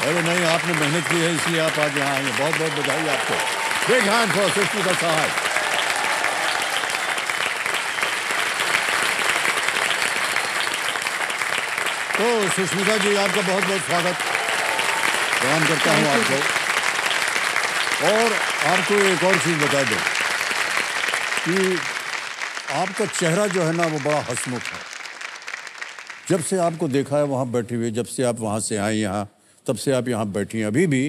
अरे नहीं, आपने मेहनत की है इसलिए आप आज यहाँ आए हैं। बहुत बहुत बधाई आपको। बिग हैंड फॉर सुष्मिता सहाय। तो सुष्मिता जी, आपका बहुत बहुत स्वागत। प्रणाम करता हूँ आपको। और आपको एक और चीज़ बता दूँ कि आपका चेहरा जो है ना, वो बड़ा हंसमुख है। जब से आपको देखा है वहाँ बैठी हुई, जब से आप वहाँ से आए यहाँ, तब से आप यहाँ बैठी हैं, अभी भी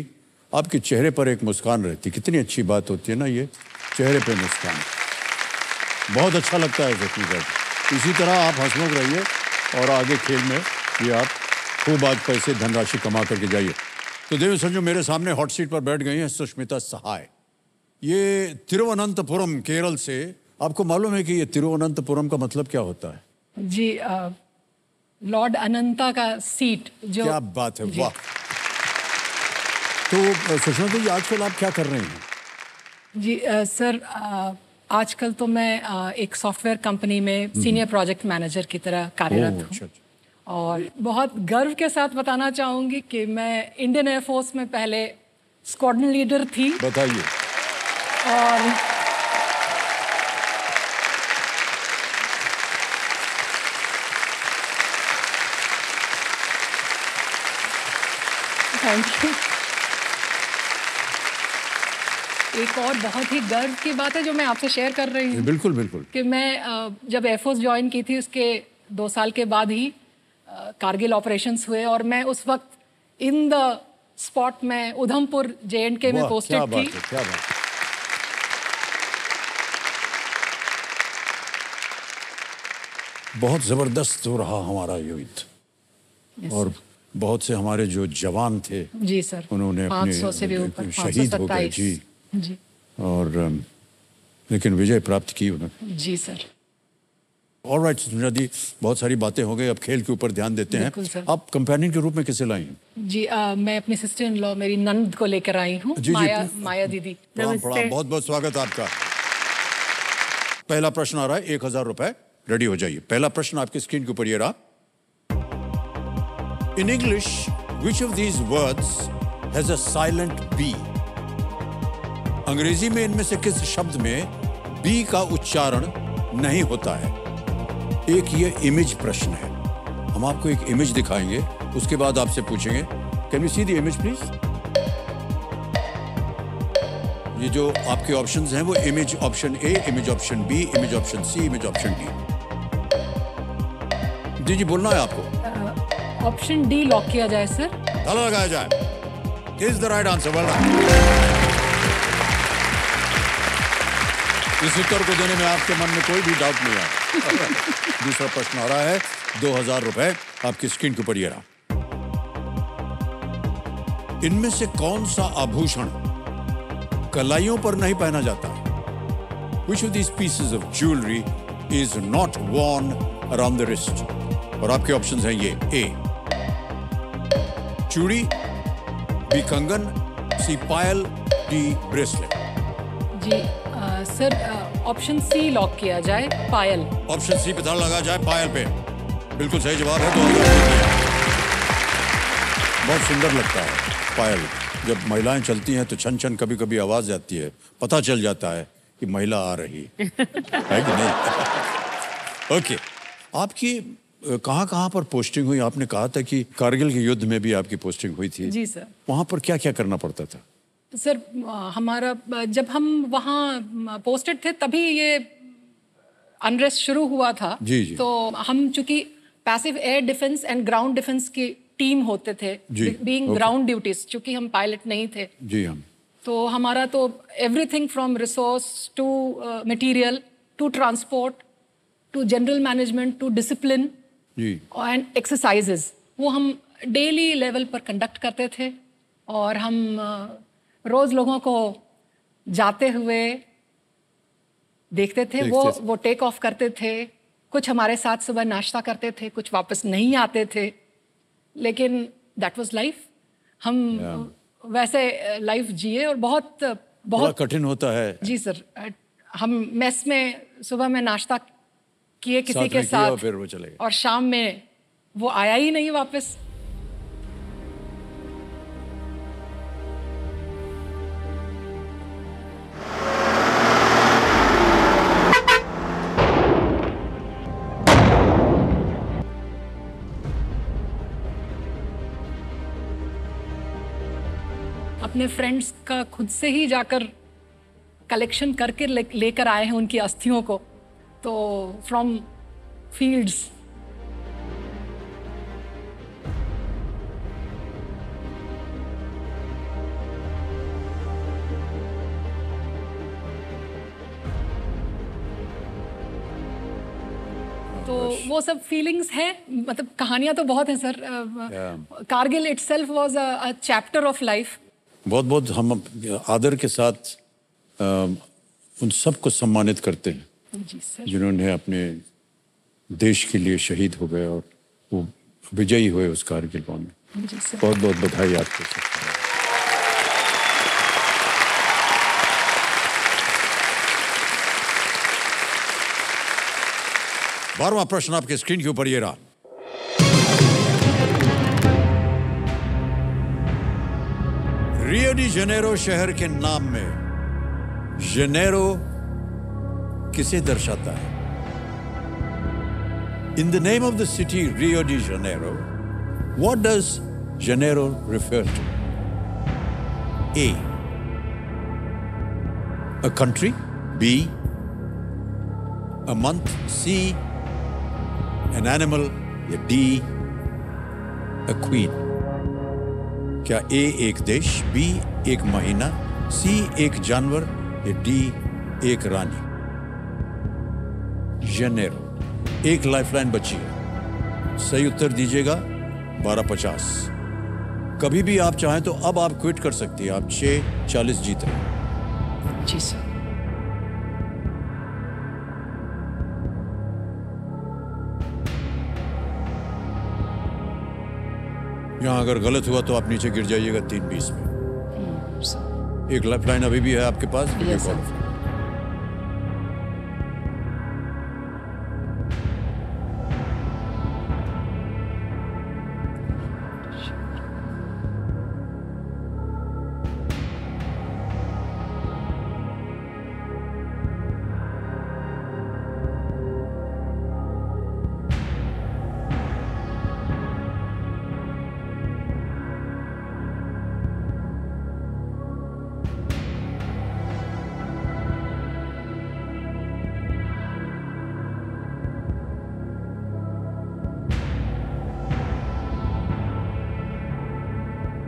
आपके चेहरे पर एक मुस्कान रहती। कितनी अच्छी बात होती है ना ये, चेहरे पे मुस्कान। बहुत अच्छा लगता है सुष्मिता जी। इसी तरह आप हंसमुख रहिए और आगे खेल में ये आप खूब आज पैसे धनराशि कमा करके जाइए। तो देव संजू, मेरे सामने हॉट सीट पर बैठ गई हैं सुष्मिता सहाय। ये तिरुवनंतपुरम, केरल से। आपको मालूम है कि ये तिरुवनंतपुरम का मतलब क्या होता है? जी, लॉर्ड अनंता का सीट। जो क्या बात है, वाह। तो सुष्मिता जी, आजकल आप क्या कर रहे हैं? जी सर, आजकल तो मैं एक सॉफ्टवेयर कंपनी में सीनियर प्रोजेक्ट मैनेजर की तरह कार्यरत हूँ। और बहुत गर्व के साथ बताना चाहूँगी कि मैं इंडियन एयरफोर्स में पहले स्क्वाड्रन लीडर थी। बताइए। और थैंक यू। एक और बहुत ही गर्व की बात है जो मैं आपसे शेयर कर रही हूँ। बिल्कुल बिल्कुल। कि मैं जब एयरफोर्स ज्वाइन की थी, उसके 2 साल के बाद ही कारगिल ऑपरेशंस हुए और मैं उस वक्त इन द स्पॉट में उधमपुर JNK में पोस्टेड थी। क्या बात है। बहुत जबरदस्त हो रहा हमारा युद्ध। और बहुत से हमारे जो जवान थे, जी सर, उन्होंने 500 से भी ऊपर, शहीद हो गए। जी। और लेकिन विजय प्राप्त की उन्होंने। जी सर। ऑलराइट सुष्मिता जी, बहुत सारी बातें हो गई, अब खेल के ऊपर ध्यान देते हैं। आप कंपेनियन के रूप में किसे लाई हैं? जी, मैं अपनी सिस्टर इन लॉ, मेरी नंद को लेकर आई हूँ, माया दीदी। प्रणाम। बहुत बहुत स्वागत आपका। पहला प्रश्न आ रहा है, 1000 रुपए। रेडी हो जाइए। पहला प्रश्न आपकी स्क्रीन के ऊपर ये रहा। In English, which of these words has a silent B? अंग्रेजी में इनमें से किस शब्द में बी का उच्चारण नहीं होता है? एक ये इमेज प्रश्न है। हम आपको एक इमेज दिखाएंगे, उसके बाद आपसे पूछेंगे। Can we see the image please? ये जो आपके ऑप्शंस हैं वो image option A, image option B, image option C, image option D. जी बोलना है आपको। ऑप्शन डी लॉक किया जाए सर। ताला लगाया जाए। Is the right answer. Well done. इस उत्तर को देने में आपके मन में कोई भी डाउट नहीं है। दूसरा प्रश्न आ रहा है, 2000 रुपए आपकी स्क्रीन के ऊपर ये रहा। इनमें से कौन सा आभूषण कलाइयों पर नहीं पहना जाता है? Which of these pieces of jewelry is not worn around the wrist? और आपके ऑप्शंस हैं ये: ए चूड़ी, बी कंगन, सी पायल, डी ब्रेसलेट। जी सर, ऑप्शन सी लॉक किया जाए, पायल। ऑप्शन सी पे ताला लगा जाए, पायल पे। बिल्कुल सही जवाब है। 2000। बहुत सुंदर लगता है पायल। जब महिलाएं चलती हैं तो छन छन कभी कभी आवाज आती है, पता चल जाता है कि महिला आ रही है कि नहीं? ओके। आपकी कहाँ पर पोस्टिंग हुई? आपने कहा था कि कारगिल के युद्ध में भी आपकी पोस्टिंग हुई थी। जी सर। वहां पर क्या क्या करना पड़ता था? सर, हमारा जब हम वहाँ पोस्टेड थे तभी ये अनरेस्ट शुरू हुआ था। जी। तो हम चूंकि passive air defence and ground defence की टीम होते थे, बीइंग ग्राउंड ड्यूटीज, चूंकि हम पायलट नहीं थे। जी। हम तो हमारा तो everything from resource to material to transport to general management to discipline and exercises, वो हम डेली लेवल पर कंडक्ट करते थे। और हम रोज लोगों को जाते हुए देखते थे। वो टेक ऑफ करते थे। कुछ हमारे साथ सुबह नाश्ता करते थे, कुछ वापस नहीं आते थे, लेकिन दैट वाज लाइफ। हम वैसे लाइफ जिए और बहुत कठिन होता है। जी सर। हम मेस में सुबह में नाश्ता किए किसी के साथ, और फिर वो चले गए और शाम में वो आया ही नहीं वापस। अपने फ्रेंड्स का खुद से ही जाकर कलेक्शन करके लेकर आए हैं उनकी अस्थियों को, तो फ्रॉम फील्ड्स। तो वो सब फीलिंग्स हैं, मतलब कहानियां तो बहुत हैं sir. Kargil itself was a chapter of life. बहुत बहुत हम आदर के साथ उन सबको सम्मानित करते हैं जी सर, जिन्होंने अपने देश के लिए शहीद हो गए और वो विजयी हुए उस कारगिल वॉर में। जी सर। बहुत बहुत बधाई आपको। बारहवां प्रश्न आपके स्क्रीन के ऊपर ये रहा। रियो डी जेनेरो शहर के नाम में जेनेरो किसे दर्शाता है? In the name of the city Rio de Janeiro, what does Janeiro refer to? A, a country, B, a month, C, an animal, या D, a queen? क्या A एक देश, B एक महीना, C एक जानवर, या D एक रानी? जेनेरो। एक लाइफलाइन बची है, सही उत्तर दीजिएगा 1250। कभी भी आप चाहें तो अब आप क्विट कर सकती हैं, आप 640 जीत रहे हैं। जी सर। यहाँ अगर गलत हुआ तो आप नीचे गिर जाइएगा 320 में। एक लाइफलाइन अभी भी है आपके पास। Yes, sir.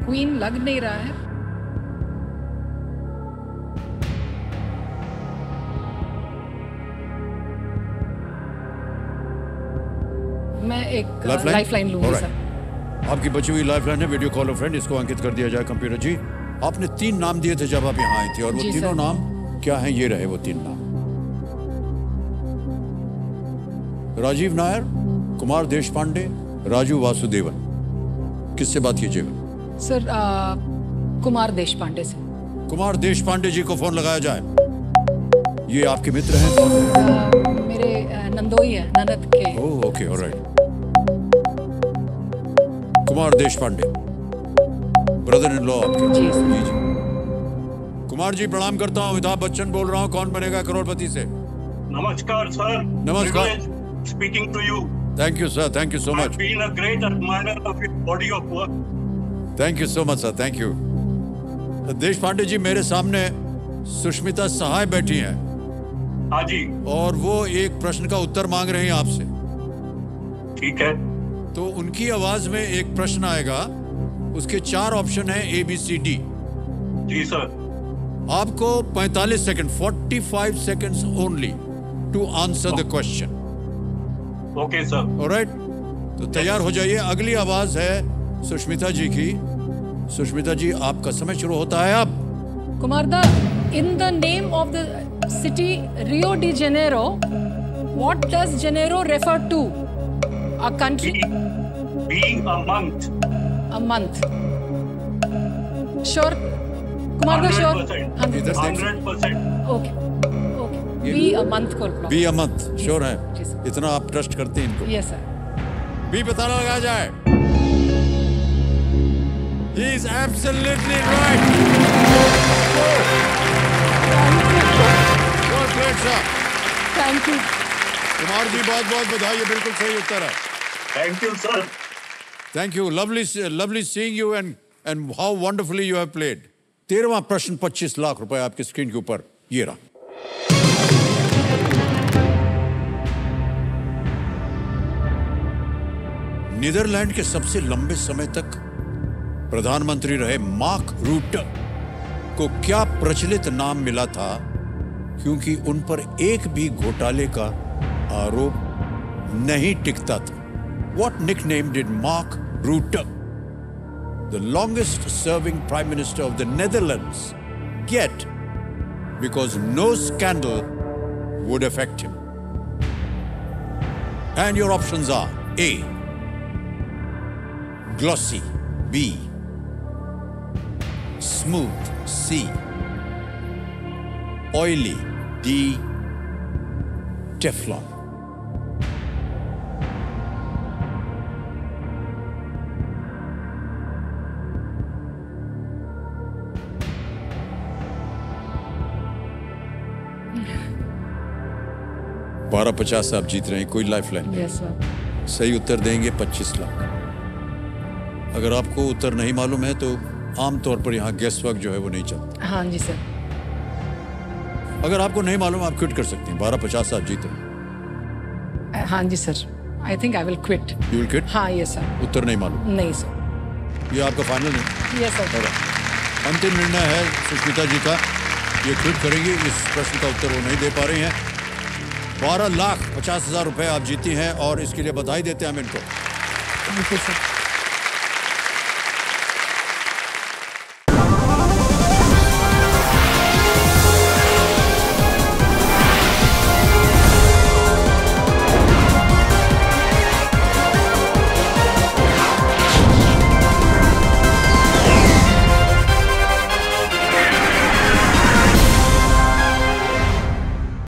क्वीन लग नहीं रहा है। मैं एक लाइफलाइन लूंगी सर। आपकी बची हुई लाइफलाइन है वीडियो कॉल फ्रेंड, इसको अंकित कर दिया जाए कंप्यूटर जी। आपने 3 नाम दिए थे जब आप यहाँ आई थी, और वो जी तीनों सर। नाम क्या हैं? ये रहे वो 3 नाम। राजीव नायर, कुमार देशपांडे, राजू वासुदेवन। किससे बात कीजिएगा? सर कुमार देशपांडे से। कुमार देशपांडे जी को फोन लगाया जाए। ये आपके मित्र हैं? मेरे नंदोई है, ननद के। Oh okay, alright. Kumar Deshpande, brother in law आपके। जी जी जी। कुमार जी प्रणाम करता हूँ, अमिताभ बच्चन बोल रहा हूँ, कौन बनेगा करोड़पति से। नमस्कार सर। नमस्कार। Speaking to you. Thank you sir, thank you so much. Been a great admirer of your body of work. Thank you so much sir, thank you. Deshpande ji, मेरे सामने सुष्मिता सहाय बैठी हैं। हाँ जी। और वो एक प्रश्न का उत्तर मांग रही हैं आपसे। ठीक है। तो उनकी आवाज में एक प्रश्न आएगा, उसके 4 ऑप्शन है ABCD। जी सर। आपको 45 second, 45 seconds only to answer the question. Okay sir. Alright, तो तैयार हो जाइए। अगली आवाज है सुष्मिता जी की। सुष्मिता जी, आपका समय शुरू होता है अब। Kumar da, in the name of the city Rio de Janeiro, what does Janeiro refer to? A country, B a month. A month. Sure Kumar da, sure? 100%। Okay okay, B a month को। बी अ मंथ, श्योर है? जी sir. इतना आप trust करते हैं इनको? Yes sir. B पता लगाया जाए। He is absolutely right. Good, great sir. Thank you Kumar ji, बहुत बहुत बधाई, ये बिल्कुल सही उत्तर है। Thank you sir. Thank you. Lovely seeing you and how wonderfully you have played. 13वां प्रश्न 25 लाख रुपए आपकी स्क्रीन के ऊपर ये रहा। नीदरलैंड के सबसे लंबे समय तक प्रधानमंत्री रहे मार्क रूटे को क्या प्रचलित नाम मिला था क्योंकि उन पर एक भी घोटाले का आरोप नहीं टिकता था? What nickname did Mark Rutte, the longest serving Prime Minister of the Netherlands, get because no scandal would affect him? And your options are A, glossy, B, smooth, C, oily, D, Teflon. $12.50 आप जीत रहे हैं, कोई lifeline. Yes sir. सही उत्तर देंगे 25 लाख। अगर आपको उत्तर नहीं मालूम है तो आमतौर पर यहाँ गेस वर्क जो है वो नहीं चलता। हाँ जी सर। अगर आपको नहीं मालूम आप क्विट कर सकते हैं। 12.50 आप जीत रहे हैं। हाँ जी sir. I think I will quit. You will quit? हाँ यस सर। उत्तर नहीं मालूम? नहीं सर। ये आपका फाइनल है? Yes sir. अंतिम निर्णय है सुष्मिता जी का, ये क्विट करेंगे। इस प्रश्न का उत्तर वो नहीं दे पा रही हैं। 12,50,000 रुपए आप जीती हैं और इसके लिए बधाई देते हैं हम इनको। Thank you sir.